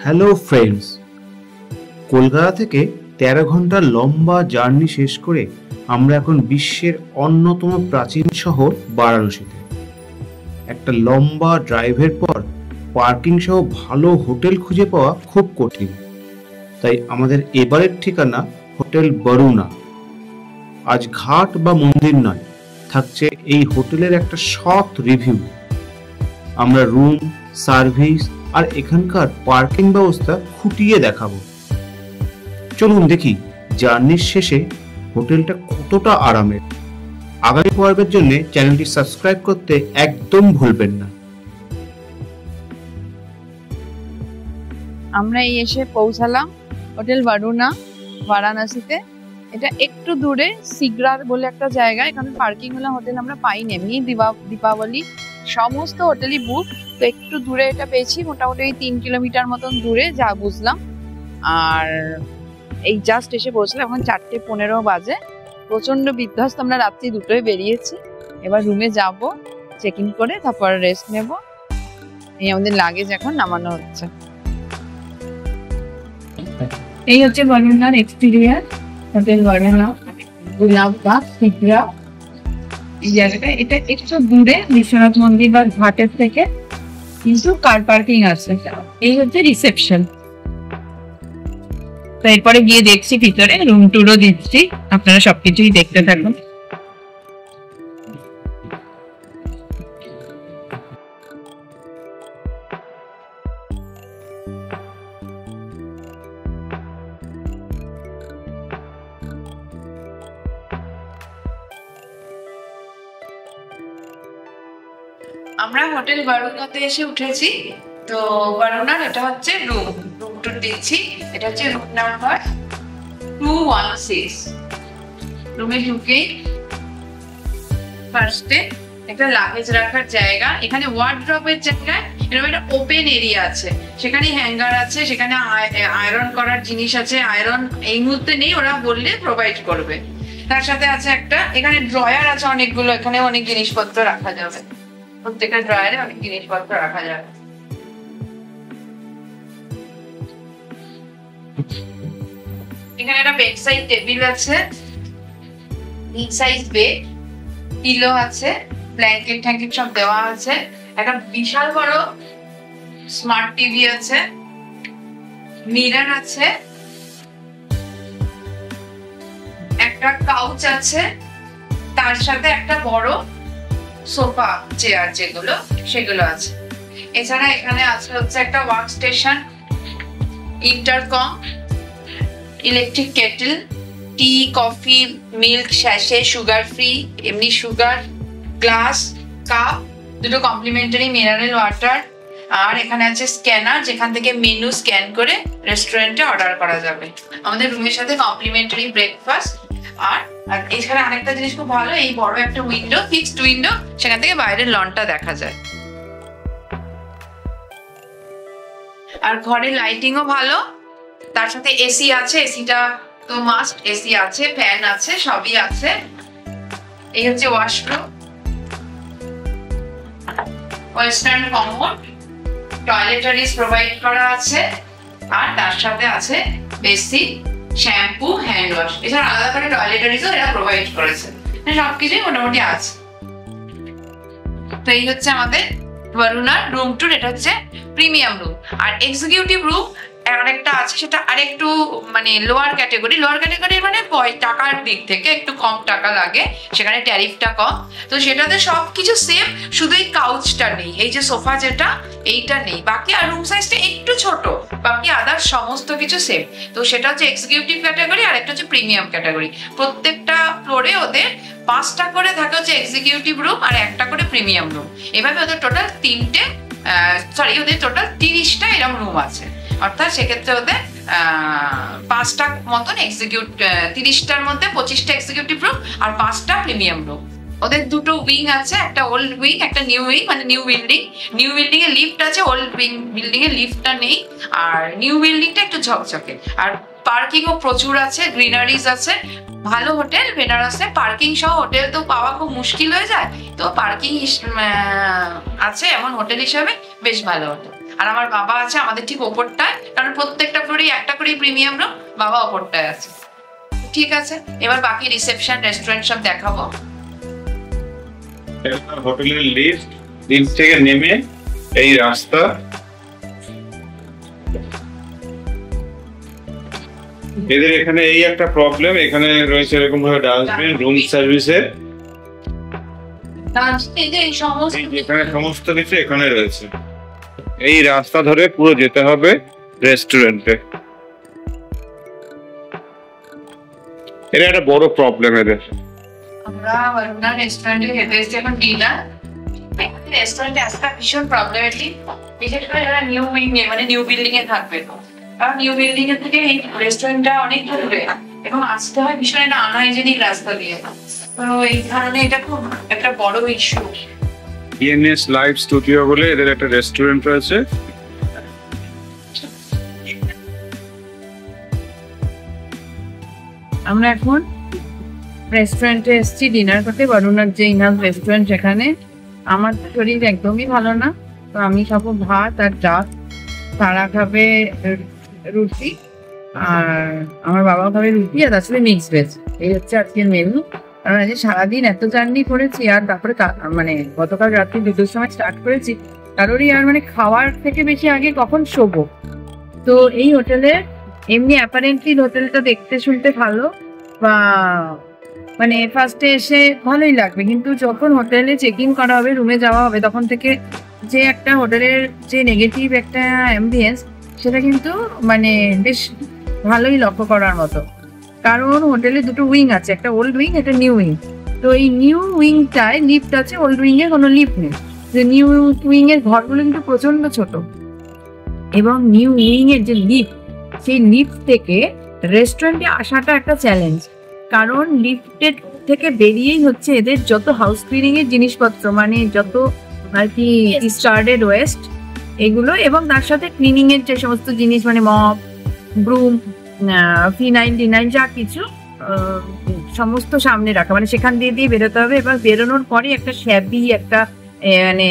Hello friends, Kolkata থেকে 13 ঘন্টার লম্বা জার্নি শেষ করে আমরা এখন বিশ্বের অন্যতম প্রাচীন শহর বারাণসীতে। একটা লম্বা ড্রাইভের পর পার্কিং সহ ভালো হোটেল খুঁজে পাওয়া খুব কঠিন, তাই আমাদের এবারের ঠিকানা হোটেল বরুণা। আজ ঘাট বা মন্দির নয়, থাকছে এই হোটেলের একটা সৎ রিভিউ। আমরা রুম, সার্ভিস আর এখানকার পার্কিং ব্যবস্থা খুঁটিয়ে দেখাবো। চলুন দেখি জার্নির শেষে হোটেলটা কতটা আরামের। আগামী পর্বের জন্য চ্যানেলটি সাবস্ক্রাইব করতে একদম ভুলবেন না। আমরা এসে পৌঁছালাম হোটেল বরুণা বারাণসীতে। এটা একটু দূরে সিগ্রার বলে একটা জায়গা, এখানে পার্কিং হলে হোটেল আমরা পাইনি। এমনি দীপাবলি সমস্ত হোটেলই বুক, তো একটু দূরে এটা পেয়েছি, মোটামুটি 3 কিলোমিটার মতন দূরে যা বুঝলাম। আর এই জাস্ট এসে পৌঁছলাম, এখন 4:15 বাজে। প্রচন্ড বিধ্বস্ত, আমরা রাত্রি 2টোয় বেরিয়েছি। এবার রুমে যাব, চেক ইন করে তারপর রেস্ট নেব। এই আমাদের লাগেজ এখন নামানো হচ্ছে। এই হচ্ছে বরুণার এক্সটেরিয়ার, হোটেল বরুণা গোলাপবাগ সিগড়া। এই জায়গাটা এটা একটু দূরে বিশ্বনাথ মন্দির বা ঘাটের থেকে, কিন্তু কার পার্কিং আছে। এই হচ্ছে রিসেপশন। তো এরপরে গিয়ে দেখছি ভিতরে, রুম টুরও দিচ্ছি, আপনারা সবকিছুই দেখতে থাকুন। আমরা হোটেল বরুণাতে এসে উঠেছি। তো বরুণার এটা হচ্ছে রুম টুর দিচ্ছি। এটা হচ্ছে রুম নাম্বার 216। রুমে ঢুকেই ফার্স্টে একটা লাগেজ রাখার জায়গা, এখানে ওয়ার্ড্রপের জায়গায় এরকম একটা ওপেন এরিয়া আছে, সেখানে হ্যাঙ্গার আছে, সেখানে আয়রন করার জিনিস আছে। আয়রন এই মুহূর্তে নেই, ওরা বললে প্রোভাইড করবে। তার সাথে আছে একটা এখানে ড্রয়ার আছে অনেকগুলো, এখানে অনেক জিনিসপত্র রাখা যাবে। প্রত্যেকটা ড্রয়ারে অনেক জিনিসপত্র রাখা যাবে। এখানে একটা বেড সাইড টেবিল আছে, বিগ সাইজ বেড, পিলো আছে, ব্ল্যাঙ্কেট ট্যাঙ্কেট সব দেওয়া আছে। একটা বিশাল বড় স্মার্ট টিভি আছে, মিরর আছে, একটা কাউচ আছে, তার সাথে একটা বড় সোফা চেয়ার যেগুলো সেগুলো আছে। এছাড়া এখানে আছে হচ্ছে একটা work station, intercom, electric kettle, tea, coffee, milk, sachet, sugar free, এমনি সুগার, গ্লাস, কাপ, দুটো কমপ্লিমেন্টারি মিনারেল ওয়াটার। আর এখানে আছে স্ক্যানার, যেখান থেকে মেনু স্ক্যান করে রেস্টুরেন্টে অর্ডার করা যাবে। আমাদের রুমের সাথে কমপ্লিমেন্টারি ব্রেকফাস্ট। আর এখানে আরেকটা জিনিস খুব ভালো, এই বড় একটা উইন্ডো, ফিক্সড উইন্ডো, সেখান থেকে বাইরের লনটা দেখা যায়। আর ঘরে লাইটিংও ভালো, তার সাথে এসি আছে, এসিটা তো মাস্ট, এসি আছে, ফ্যান আছে, সবই আছে। এই হচ্ছে washroom, western commode, toiletries provide করা আছে, আর তার সাথে আছে বেসিক শ্যাম্পু, হ্যান্ড ওয়াশ। এছাড়া আলাদা করে টয়লেটারিজও এরা প্রোভাইড করেছে। সবকিছুই মোটামুটি আছে। তো এই হচ্ছে আমাদের বরুণার রুম টুর। এটা হচ্ছে প্রিমিয়াম রুম। আর এক্সিকিউটিভ রুম আরেকটা আছে, সেটা আরেকটু মানে লোয়ার ক্যাটাগরি। লোয়ার ক্যাটাগরি মানে টাকার দিক থেকে একটু কম টাকা লাগে, সেখানে ট্যারিফটা কম। তো সেটাতে সবকিছু সেম, শুধু এই কাউচটা নেই, এই যে সোফা যেটা এইটা নেই, বাকি আর রুম সাইজটা একটু ছোট, বাকি আদার সমস্ত কিছু সেম। তো সেটা হচ্ছে এক্সিকিউটিভ ক্যাটাগরি, আর একটা হচ্ছে প্রিমিয়াম ক্যাটাগরি। প্রত্যেকটা ফ্লোরে ওদের 5টা করে থাকে হচ্ছে এক্সিকিউটিভ রুম আর একটা করে প্রিমিয়াম রুম। এভাবে ওদের টোটাল 30টা এরকম রুম আছে। অর্থাৎ সেক্ষেত্রে ওদের 5টা মতন 30টার মধ্যে 25টা এক্সিকিউটিভ রুম আর 5টা প্রিমিয়াম রুম। ওদের দুটো উইং আছে, একটা ওল্ড উইং, একটা নিউ উইং, মানে নিউ বিল্ডিং। নিউ বিল্ডিং এ লিফট আছে, ওল্ড বিল্ডিং এ লিফটটা নেই। আর নিউ বিল্ডিংটা একটু ঝকঝকে। আর পার্কিংও প্রচুর আছে, গ্রিনারিজ আছে। ভালো হোটেল বেনারসে, পার্কিং সহ হোটেল তো পাওয়া খুব মুশকিল হয়ে যায়, তো পার্কিং আছে এমন হোটেল হিসাবে বেশ ভালো হোটেল। আর আমার বাবা আছে আমাদের ঠিক ওপরটায়, কারণ প্রত্যেকটা ফ্লোরেই একটা করেই প্রিমিয়াম রুম, বাবা ওপরটায় আছে। ঠিক আছে, এবার বাকি রিসেপশন রেস্টুরেন্ট সব দেখাবো। হোটেলের লিফট থেকে নেমে এই রাস্তা, এদের এখানে এই একটা প্রবলেম, এখানে রয়েছে এরকম ভাবে ডাস্টবিন রুম সার্ভিসের, এখানে সমস্ত কিছু এখানে রয়েছে। এই রাস্তা ধরে পুরো যেতে হবে রেস্টুরেন্টে। এটা একটা বড় প্রবলেম এদের। আমরা বরুণা রেস্টুরেন্টে খেতে এসেছি এখন ডিনার। রেস্টুরেন্টে আসতে ভীষণ প্রবলেমেটিক, বিশেষ করে যারা নিউ উইং এ মানে নিউ বিল্ডিং এ থাকবে, কারণ নিউ বিল্ডিং এর থেকে এই রেস্টুরেন্টটা অনেক দূরে এবং আসতে হয় ভীষণ একটা আনহাইজেনিক রাস্তা দিয়ে। তো এই কারণে এটা খুব একটা বড় ইস্যু। ইএনএস লাইভ স্টুডিও বলে এদের একটা রেস্টুরেন্ট রয়েছে। আমরা এখন রেস্টুরেন্টে এসেছি ডিনার করতে, বরুণার যে ইনহাউস রেস্টুরেন্ট, সেখানে। আমার শরীর একদমই ভালো না, তো আমি খাবো ভাত আর ডাল, তারা খাবে রুটি, আর আমার বাবা খাবে রুটি আর আসলে মিক্স ভেজ। এই হচ্ছে আজকের মেনু। কারণ আজকে সারাদিন এত জার্নি করেছি, আর তারপরে মানে গতকাল রাত্রি 2টোর সময় স্টার্ট করেছি, কারোরই আর মানে খাওয়ার থেকে বেশি আগে কখন শোবো। তো এই হোটেলে এমনি অ্যাপারেন্টলি হোটেলটা দেখতে শুনতে ভালো, বা মানে ফার্স্টে এসে ভালোই লাগবে, কিন্তু যখন হোটেলে চেক ইন করা হবে, রুমে যাওয়া হবে, তখন থেকে যে একটা হোটেলের যে নেগেটিভ একটা অ্যাম্বিয়েন্স, সেটা কিন্তু মানে বেশ ভালোই লক্ষ্য করার মতো। কারণ হোটেলে দুটো উইং আছে, একটা ওল্ড উইং, একটা নিউ উইং। তো এই নিউ উইংটায় লিফট আছে, ওল্ড উইং এ কোনো লিফট নেই। যে নিউ উইং এর ঘরগুলো কিন্তু প্রচন্ড ছোট, এবং নিউ উইং এর যে লিফট, সেই লিফট থেকে রেস্টুরেন্টে আসাটা একটা চ্যালেঞ্জ। কারণ লিফটের থেকে বেরিয়েই হচ্ছে এদের যত হাউস ক্লিনিং এর জিনিসপত্র, মানে যত আর কি স্টার্টেড ওয়েস্ট এগুলো, এবং তার সাথে ক্লিনিং এর যে সমস্ত জিনিস, মানে মপ, ব্রুম, ফিনাইল টিনাইল যা কিছু, সমস্ত সামনে রাখা, মানে সেখান দিয়ে দিয়ে বেরোতে হবে। এবার বেরোনোর পরে একটা শ্যাবি, একটা মানে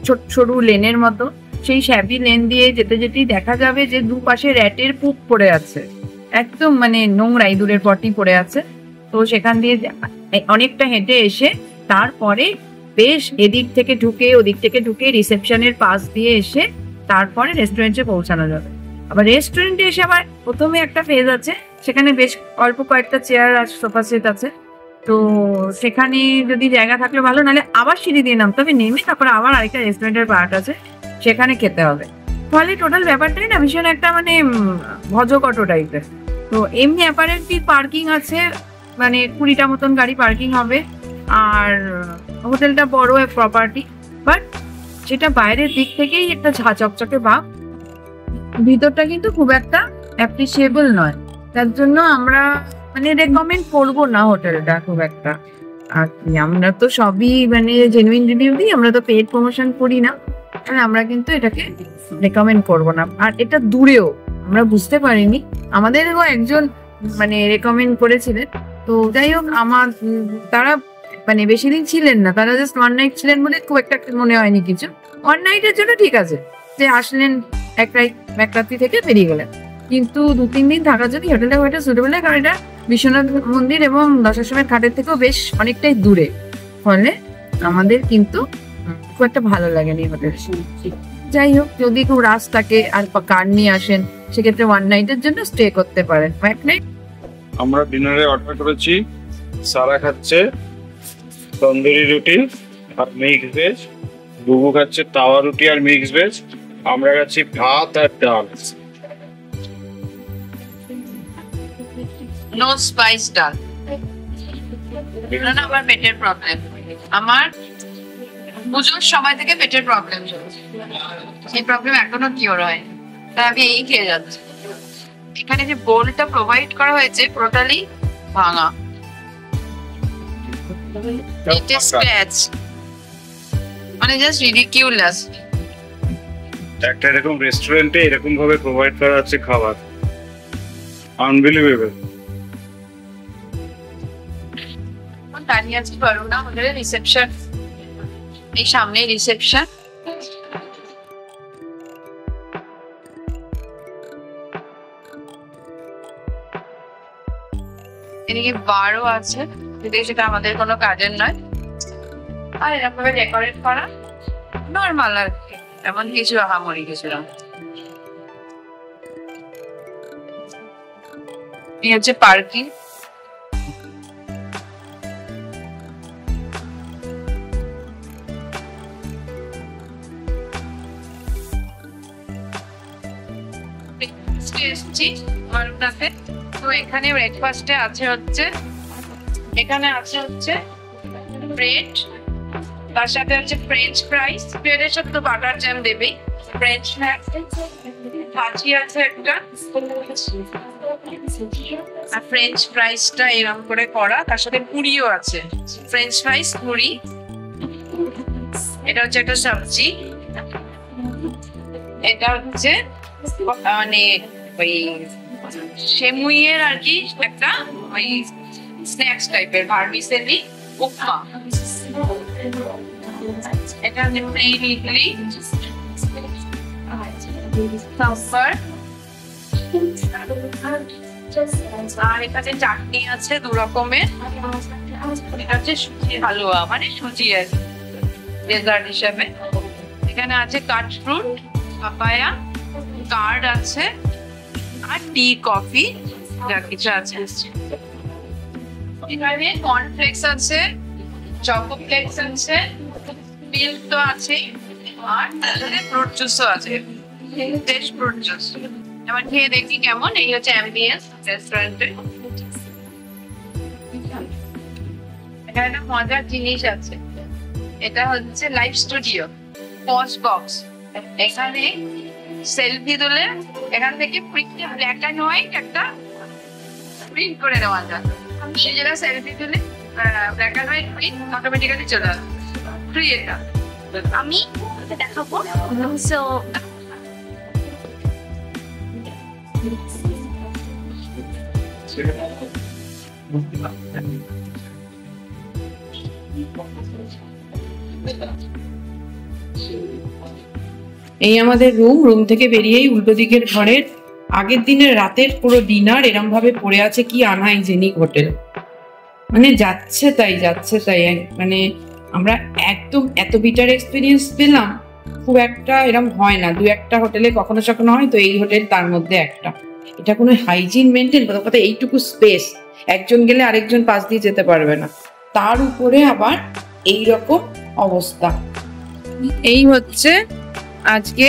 ছোট সরু লেনের মতো, সেই শ্যাবি লেন দিয়ে যেতে যেতেই দেখা যাবে যে দুপাশে র্যাটের পুক পড়ে আছে, একদম মানে নোংরা ইঁদুরের পটি পড়ে আছে। তো সেখান দিয়ে অনেকটা হেঁটে এসে তারপরে বেশ এদিক থেকে ঢুকে ওদিক থেকে ঢুকে রিসেপশনের পাশ দিয়ে এসে তারপরে রেস্টুরেন্টে পৌঁছানো যাবে। আবার রেস্টুরেন্টে এসে আবার প্রথমে একটা ফেজ আছে, সেখানে বেশ অল্প কয়েকটা চেয়ার আর সোফা সেট আছে। তো সেখানে যদি জায়গা থাকলে ভালো, নাহলে আবার সিঁড়ি দিয়ে নামতে হবে, নেমে তারপরে আবার আরেকটা রেস্টুরেন্টের পার্ট আছে, সেখানে খেতে হবে। ফলে টোটাল ব্যাপারটাই না ভীষণ একটা মানে ভজকটো টাইপের। তো এমনি অ্যাপারেন্টলি পার্কিং আছে, মানে 20টা মতন গাড়ি পার্কিং হবে, আর হোটেলটা বড় প্রপার্টি। বাট যেটা বাইরের দিক থেকেই একটা ঝাঁচকচকে ভাব, ভিতরটা কিন্তু খুব একটা অ্যাপ্রিসিয়েবল নয়। তার জন্য আমরা মানে রেকমেন্ড করবো না হোটেলটা খুব একটা। আর আমরা তো সবই মানে জেনুইন রিভিউ দিই, আমরা তো পেড প্রমোশন করি না, আমরা কিন্তু এটাকে রেকমেন্ড করবো না। আর এটা দূরেও আমরা বুঝতে পারিনি, আমাদেরও একজন মানে রেকমেন্ড করেছিলেন। তো যাই হোক, আমার তারা মানে বেশি দিন ছিলেন না, তারা জাস্ট 1 নাইট ছিলেন বলে খুব একটা মনে হয়নি কিছু। 1 নাইটের জন্য ঠিক আছে, যে আসলেন এক রাত্রি থেকে বেরিয়ে গেলেন, কিন্তু 2-3 দিন থাকার জন্য হোটেলটা খুব একটা সুটেবল নয়, কারণ এটা বিশ্বনাথ মন্দির এবং দশাশ্রমের ঘাটের থেকেও বেশ অনেকটাই দূরে। ফলে আমাদের কিন্তু খুব একটা ভালো লাগেনি হোটেল। যাই হোক, যদি খুব রাশ থাকে আর কার নিয়ে আসেন, সেক্ষেত্রে 1 নাইটের জন্য স্টে করতে পারেন। 1 নাইট আমরা ডিনারে অর্ডার করেছি, সারা খাচ্ছে তন্দুরি রুটি আর মিক্স ভেজ, বুবু খাচ্ছে তাওয়া রুটি আর মিক্স ভেজ, আমরা খাচ্ছি ভাত আর ডাল। নো স্পাইস ডাল। না, আমার পেটের প্রবলেম, আমার পুজোর সময় থেকে পেটের প্রবলেম চলছে, সেই প্রবলেম এখনো কিওর হয়, তাই আমি এই খেয়ে যাচ্ছি। এখানে যে বোলটা প্রোভাইড করা হয়েছে টোটালি ভাঙা, এটা স্ক্র্যাচ, মানে জাস্ট রিডিকিউলাস। একটা এরকম রেস্টুরেন্টে এরকম ভাবে প্রোভাইড করা হচ্ছে খাবার, আনবিলিভেবল। দাঁড়িয়ে আছি বরুণা হোটেলের রিসেপশন, এই সামনে রিসেপশন। এদিকে বারও আছে, যদি সেটা আমাদের কোনো কাজের নয়। আর এরকম ভাবে ডেকোরেট করা নর্মাল আর কি, এমন কিছু আহামরি কিছু না। এই হচ্ছে পার্কিং। এসছি মারুনাতে, তো এখানে ব্রেকফাস্টে আছে হচ্ছে, এখানে আছে হচ্ছে ব্রেড, তার সাথে হচ্ছে ফ্রেঞ্চ ফ্রাইস, ব্রেডের সাথে তো বাটার জ্যাম দেবেই, ফ্রেঞ্চ ফ্রাইস, ভাজি আছে একটা, আর ফ্রেঞ্চ ফ্রাইসটা এরকম করে করা, তার সাথে পুরিও আছে, ফ্রেঞ্চ ফ্রাইস পুরি, এটা হচ্ছে একটা সবজি, এটা হচ্ছে মানে ওই সেমুইয়ের আর কি একটা ওই স্ন্যাক্স টাইপের ভার্মিসেলি উপমা, এটা হচ্ছে প্লেন ইডলি, সাম্বার, আর এখানে চাটনি আছে 2 রকমের, এটা হচ্ছে সুজি হালুয়া মানে সুজি আর ডেজার্ট হিসেবে, এখানে আছে কাট ফ্রুট, পাপায়া, কার্ড আছে, আর টি কফি যা কিছু আছে। এখানে কর্নফ্লেক্স আছে, চকোফ্লেক্স আছে, মিল্ক তো আছে, আর ফ্রুট জুসও আছে, ফ্রেশ ফ্রুট জুস। এবার খেয়ে দেখি কেমন। এই হচ্ছে অ্যাম্বিয়েন্স রেস্টুরেন্টে। এখানে একটা মজার জিনিস আছে, এটা হচ্ছে লাইভ স্টুডিও, পজ বক্স। এখানে সেলফি তুলে এখান থেকে ব্ল্যাক অ্যান্ড হোয়াইট একটা প্রিন্ট করে দেওয়া যায়, সেটা সেলফি তুলে black and white print automatically চলে আসে, ফ্রি। এটা আমি দেখাবো। সো এই আমাদের রুম থেকে বেরিয়েই উল্টো দিকের ঘরের আগের দিনের রাতের পুরো ডিনার এরম ভাবে পড়ে আছে, কি আনহাইজেনিক হোটেল, মানে যাচ্ছে তাই মানে আমরা একদম এত বিটার এক্সপিরিয়েন্স পেলাম, খুব একটা এরম হয় না, 2-1টা হোটেলে কখনো সখনো হয়, তো এই হোটেল তার মধ্যে একটা। এটা কোনো হাইজিন মেনটেন, প্রথম কথা এইটুকু স্পেস, একজন গেলে আরেকজন পাশ দিয়ে যেতে পারবে না, তার উপরে আবার এইরকম অবস্থা। এই হচ্ছে আজকে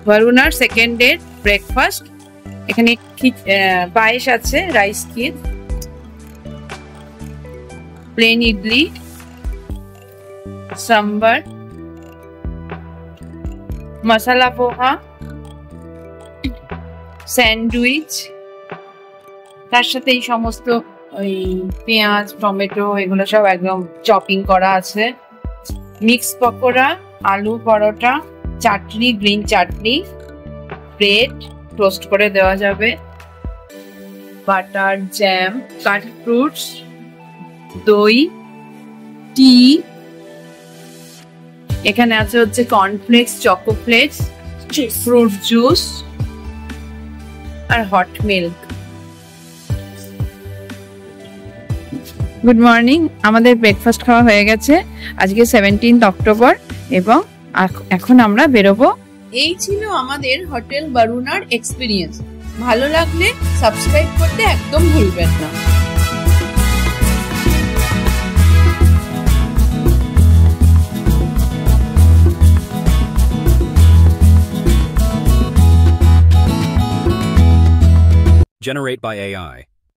ভারুনার সেকেন্ড ডে ব্রেকফাস্ট। এখানে পায়েস আছে, রাইস ক্ষীর, প্লেন ইডলি, সাম্বার, মশলা পোহা, স্যান্ডউইচ, তার সাথে এই সমস্ত ওই পেঁয়াজ, টমেটো এগুলো সব একদম চপিং করা আছে, মিক্স পকোড়া, আলু পরোটা, চাটনি, গ্রিন চাটনি, ব্রেড টোস্ট করে দেওয়া যাবে, বাটার জ্যাম, কাট ফ্রুটস, দই, টি, এখানে আছে হচ্ছে কর্নফ্লেক্স, চকোফ্লেক্স, ফ্রুট জুস আর হট মিল্ক। গুড মর্নিং, আমাদের ব্রেকফাস্ট খাওয়া হয়ে গেছে আজকে 17 অক্টোবর, এবং এখন আমরা বেরোবো। এই ছিল আমাদের হোটেল ভারুনার এক্সপিরিয়েন্স। ভালো লাগলে সাবস্ক্রাইব করতে একদম ভুলবেন না। Generate by AI.